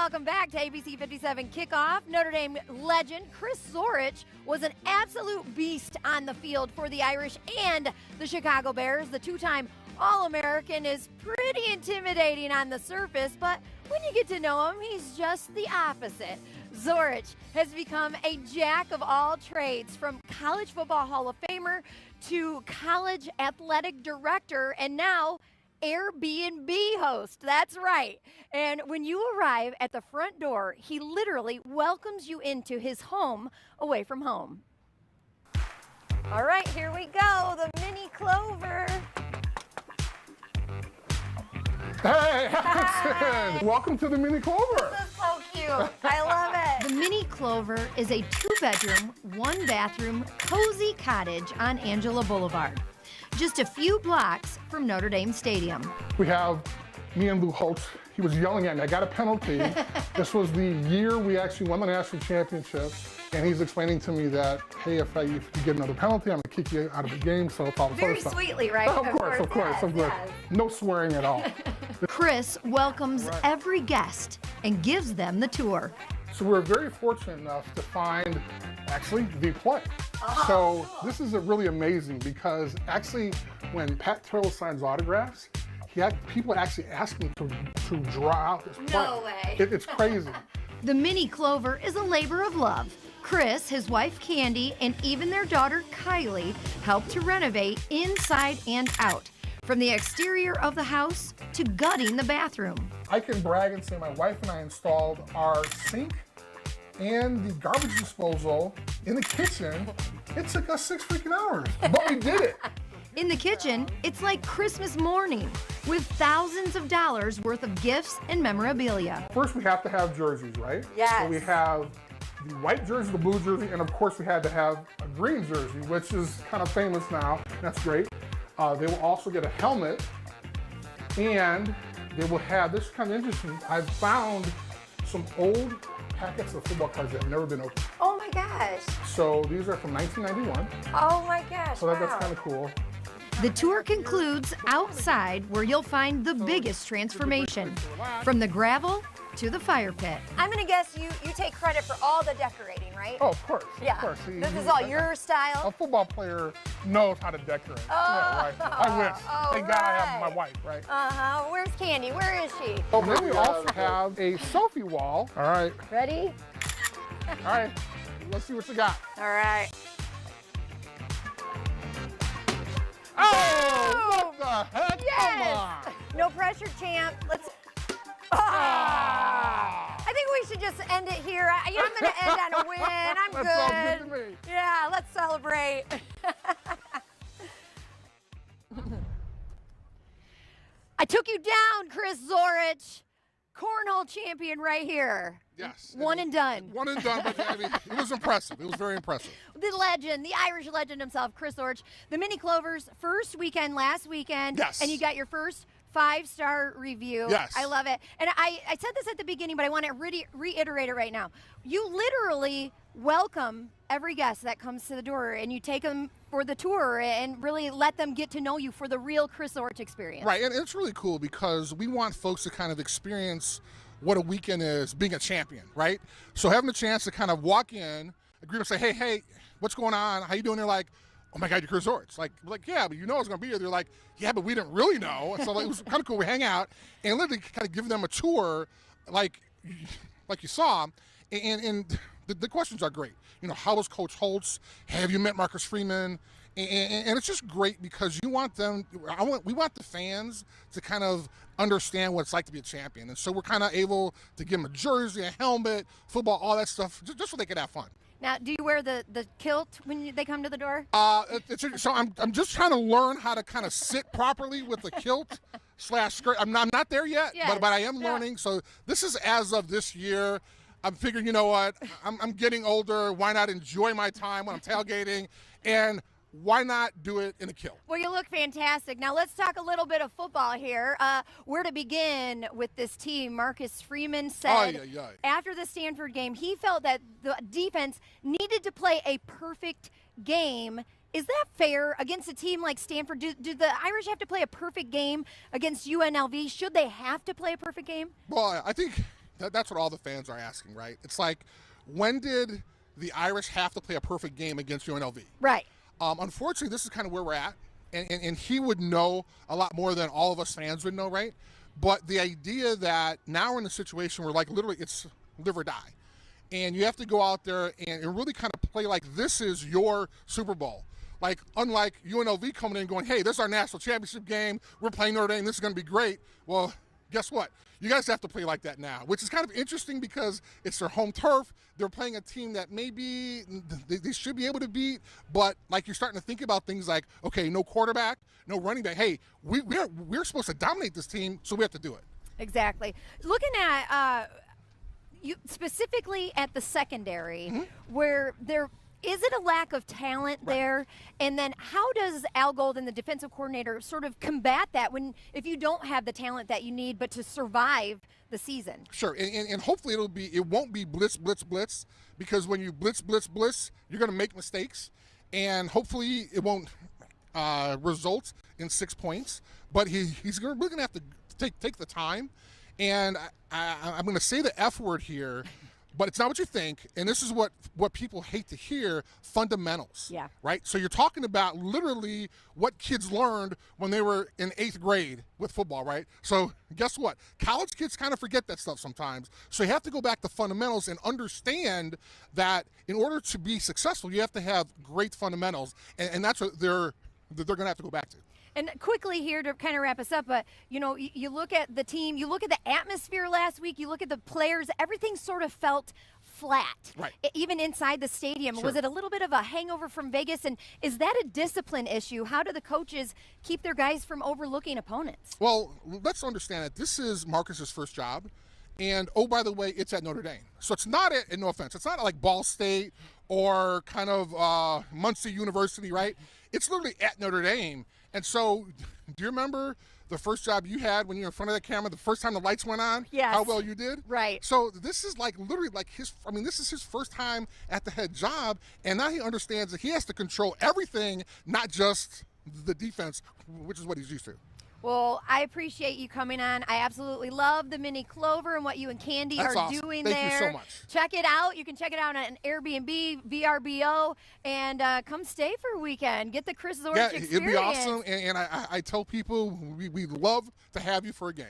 welcome back to ABC57 Kickoff. Notre Dame legend Chris Zorich was an absolute beast on the field for the Irish and the Chicago Bears. The two-time All-American is pretty intimidating on the surface, but when you get to know him, he's just the opposite. Zorich has become a jack of all trades, from college football Hall of Famer to college athletic director, and now Airbnb host. That's right. And when you arrive at the front door, he literally welcomes you into his home away from home. All right, here we go, the Mini-Clover. Hey, Allison! Welcome to the Mini-Clover. This is so cute. I love it. The Mini-Clover is a 2-bedroom, 1-bathroom, cozy cottage on Angela Boulevard, just a few blocks from Notre Dame Stadium. We have me and Lou Holtz. He was yelling at me. I got a penalty. This was the year we actually won the national championship. And he's explaining to me that, hey, if you get another penalty, I'm going to kick you out of the game. So it's all this Very other stuff. sweetly, right? Of course. Yes. No swearing at all. Chris welcomes every guest and gives them the tour. So we're very fortunate enough to find, actually, the play. So this is really amazing because actually when Pat Terrell signs autographs, he had people actually asking to draw out this play. No way. It's crazy. The Mini-Clover is a labor of love. Chris, his wife Candy, and even their daughter Kylie helped to renovate inside and out, from the exterior of the house to gutting the bathroom. I can brag and say my wife and I installed our sink and the garbage disposal in the kitchen. It took us 6 freaking hours, but we did it. In the kitchen, it's like Christmas morning, with thousands of dollars worth of gifts and memorabilia. First, we have to have jerseys, right? Yes. So we have the white jersey, the blue jersey, and of course we had to have a green jersey, which is kind of famous now. That's great. They will also get a helmet, and they will have, this is kind of interesting, I've found some old packets of football cards that have never been opened. Oh my gosh. So these are from 1991. Oh my gosh. So that's kind of cool. The tour concludes outside, where you'll find the biggest transformation, from the gravel to the fire pit. I'm gonna guess you take credit for all the decorating, right? Oh, of course. Yeah. Of course. See, this is all your style? A football player knows how to decorate. Oh, yeah, right. I wish. Oh, Thank God I have my wife, right? Uh-huh. Where's Candy? Where is she? Oh, then we also have a selfie wall. All right. Ready? All right. Let's see what you got. All right. Oh, what the heck? Yes. Come on. No pressure, champ. Let's. I think we should just end it here. I'm going to end on a win. I'm good. That sounds good to me. Yeah, let's celebrate. I took you down, Chris Zorich. Cornhole champion right here. Yes. One and done. One and done, but I mean, it was impressive. It was very impressive. The legend, the Irish legend himself, Chris Zorich. The Mini-Clover's first weekend, last weekend. Yes. And you got your first 5-star review. Yes. I love it. And I said this at the beginning, but I want to reiterate it right now. You literally welcome every guest that comes to the door, and you take them for the tour and really let them get to know you for the real Chris Zorich experience. Right, and it's really cool because we want folks to kind of experience what a weekend is being a champion, right? So having the chance to kind of walk in, agree to say, hey, what's going on? How you doing? They're like, oh my God, you're Chris Zorich. Like, yeah, but you know I was going to be here. They're like, yeah, but we didn't really know. And so it was kind of cool. We hang out and literally kind of give them a tour like you saw. And the questions are great. You know, how was Coach Holtz? Have you met Marcus Freeman? And it's just great because you want them, we want the fans to kind of understand what it's like to be a champion. And so we're kind of able to give them a jersey, a helmet, football, all that stuff, just so they can have fun. Now, do you wear the kilt when they come to the door? So I'm just trying to learn how to kind of sit properly with the kilt / skirt. I'm not there yet, Yes. but I am learning. So this is as of this year. I'm figuring, you know what, I'm getting older. Why not enjoy my time when I'm tailgating? And why not do it in a kilt? Well, you look fantastic. Now, let's talk a little bit of football here. Where to begin with this team? Marcus Freeman said after the Stanford game, he felt that the defense needed to play a perfect game. Is that fair against a team like Stanford? Do the Irish have to play a perfect game against UNLV? Should they have to play a perfect game? Well, I think That's what all the fans are asking, right? It's like, when did the Irish have to play a perfect game against UNLV? Right. Unfortunately, this is kind of where we're at, and he would know a lot more than all of us fans would know, right? But the idea that now we're in a situation where, like, literally it's live or die, and you have to go out there and really kind of play like this is your Super Bowl. Like, unlike UNLV coming in and going, hey, this is our national championship game, we're playing Notre Dame, this is going to be great. Well, guess what? You guys have to play like that now, which is kind of interesting because it's their home turf. They're playing a team that maybe they should be able to beat, but like you're starting to think about things like, okay, no quarterback, no running back. Hey, we're supposed to dominate this team, so we have to do it. Exactly. Looking at you specifically at the secondary, where there is it a lack of talent there? And then how does Al Golden, the defensive coordinator, sort of combat that if you don't have the talent that you need, but to survive the season? Sure, and hopefully it won't be blitz, blitz, blitz, because when you blitz, blitz, blitz, you're going to make mistakes, and hopefully it won't result in 6 points. But he's really going to have to take the time, and I'm going to say the F word here. But it's not what you think, and this is what people hate to hear, fundamentals. Yeah. Right? So you're talking about literally what kids learned when they were in 8th grade with football, right? So guess what? College kids kind of forget that stuff sometimes. So you have to go back to fundamentals and understand that in order to be successful, you have to have great fundamentals, and that's what they're going to have to go back to. And quickly here to kind of wrap us up, but you look at the team, you look at the atmosphere last week, you look at the players, everything sort of felt flat. Right. Even inside the stadium. Sure. Was it a little bit of a hangover from Vegas? And is that a discipline issue? How do the coaches keep their guys from overlooking opponents? Well, let's understand that this is Marcus's first job. And, oh, by the way, it's at Notre Dame. So it's not, no offense, it's not like Ball State or kind of Muncie University, right? It's literally at Notre Dame. And so, do you remember the first job you had when you were in front of that camera, the first time the lights went on? Yes. How well you did? Right. So this is like literally like this is his first time at the head job, and now he understands that he has to control everything, not just the defense, which is what he's used to. Well, I appreciate you coming on. I absolutely love the Mini-Clover and what you and Candy That's are awesome. doing Thank there. you so much. Check it out. You can check it out on Airbnb, VRBO, and come stay for a weekend. Get the Chris Zorich experience. It'd be awesome. And I tell people we love to have you for a game.